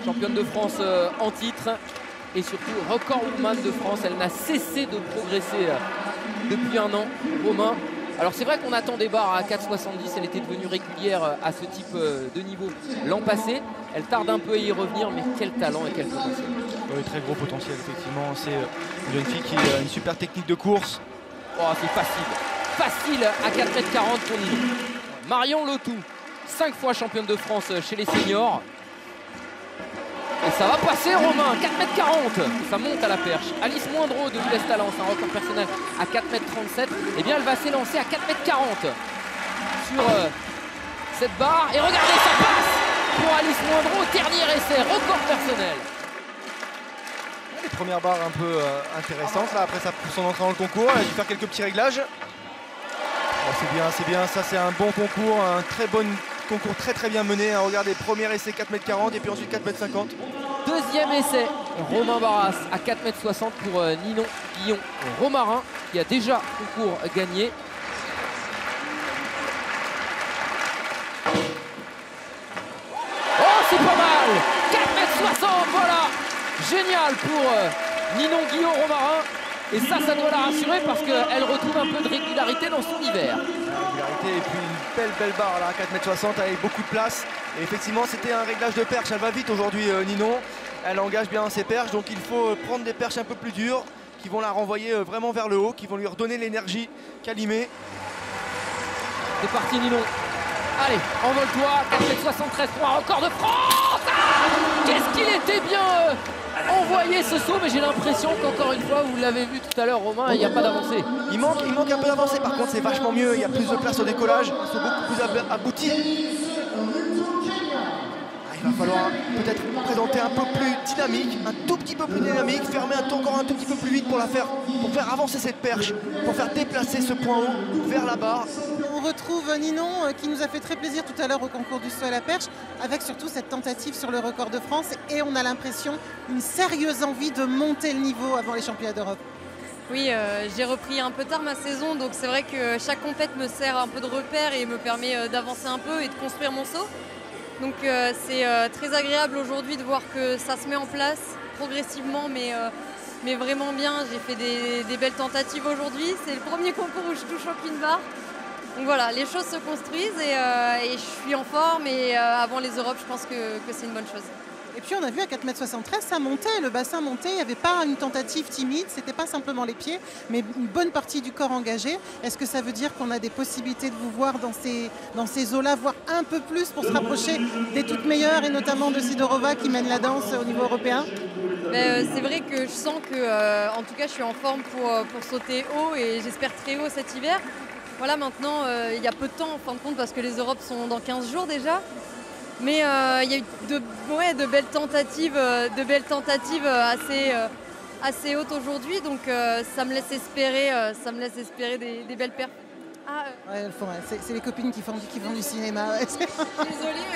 championne de France en titre et surtout recordwoman de France. Elle n'a cessé de progresser depuis un an, Romain. Alors c'est vrai qu'on attend des barres à 4,70, elle était devenue régulière à ce type de niveau l'an passé. Elle tarde un peu à y revenir, mais quel talent et quel potentiel. Oui, très gros potentiel, effectivement. C'est une jeune fille qui a une super technique de course. Oh, c'est facile. Facile à 4,40 m pour Nino. Marion Lotou, 5 fois championne de France chez les seniors. Et ça va passer, Romain, 4,40 m. Ça monte à la perche. Alice Moindreau de l'US Talence, un record personnel à 4,37 m. Eh bien, elle va s'élancer à 4,40 m sur cette barre. Et regardez, ça passe pour Alice Moindreau. Dernier essai, record personnel. Les premières barres un peu intéressantes. Là, après son entrée dans le concours, elle a dû faire quelques petits réglages. Oh, c'est bien. Ça, c'est un bon concours, un très bon concours très bien mené. Regardez, premier essai 4,40 m et puis ensuite 4,50 m. Deuxième essai, Romain Barras à 4,60 m pour Ninon Guillon-Romarin qui a déjà concours gagné. Oh, c'est pas mal, 4,60 m, voilà. Génial pour Ninon Guillon-Romarin. Et ça doit la rassurer parce qu'elle retrouve un peu de régularité dans son hiver. Régularité et puis une belle barre là, à 4,60 m avec beaucoup de place. Et effectivement, c'était un réglage de perche. Elle va vite aujourd'hui, Ninon. Elle engage bien ses perches, donc il faut prendre des perches un peu plus dures qui vont la renvoyer vraiment vers le haut, qui vont lui redonner l'énergie qu'elle y met. C'est parti, Ninon. Allez, envole-toi, 4,73 m pour un record de France. Qu'est-ce qu'il était bien envoyé ce saut, mais j'ai l'impression qu'encore une fois, vous l'avez vu tout à l'heure, Romain, il n'y a pas d'avancée. Il manque un peu d'avancée, par contre c'est vachement mieux, il y a plus de place au décollage, c'est beaucoup plus abouti. Il va falloir peut-être présenter un peu plus dynamique, un tout petit peu plus dynamique, fermer encore un tout petit peu plus vite pour faire avancer cette perche, pour faire déplacer ce point haut vers la barre. On retrouve Ninon qui nous a fait très plaisir tout à l'heure au concours du saut à la perche, avec surtout cette tentative sur le record de France, et on a l'impression une sérieuse envie de monter le niveau avant les championnats d'Europe. Oui, j'ai repris un peu tard ma saison, donc c'est vrai que chaque compète me sert un peu de repère et me permet d'avancer un peu et de construire mon saut. Donc c'est très agréable aujourd'hui de voir que ça se met en place progressivement, mais vraiment bien. J'ai fait des belles tentatives aujourd'hui. C'est le premier concours où je touche aucune barre. Donc voilà, les choses se construisent et je suis en forme. Et avant les Europes, je pense que c'est une bonne chose. Et puis on a vu à 4,73 m, ça montait, le bassin montait, il n'y avait pas une tentative timide, c'était pas simplement les pieds, mais une bonne partie du corps engagé. Est-ce que ça veut dire qu'on a des possibilités de vous voir dans ces eaux-là, voire un peu plus pour se rapprocher des toutes meilleures, et notamment de Sidorova qui mène la danse au niveau européen? C'est vrai que je sens que, en tout cas, je suis en forme pour sauter haut et j'espère très haut cet hiver. Voilà, maintenant, il y a peu de temps en fin de compte parce que les Europes sont dans 15 jours déjà. Mais il y a eu de belles tentatives assez hautes aujourd'hui, donc ça me laisse espérer des belles perfs. C'est les copines qui font du cinéma. Ouais. Désolée,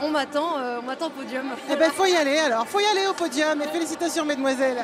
on m'attend au podium. Eh ben, faut y aller alors, faut y aller au podium, et félicitations mesdemoiselles.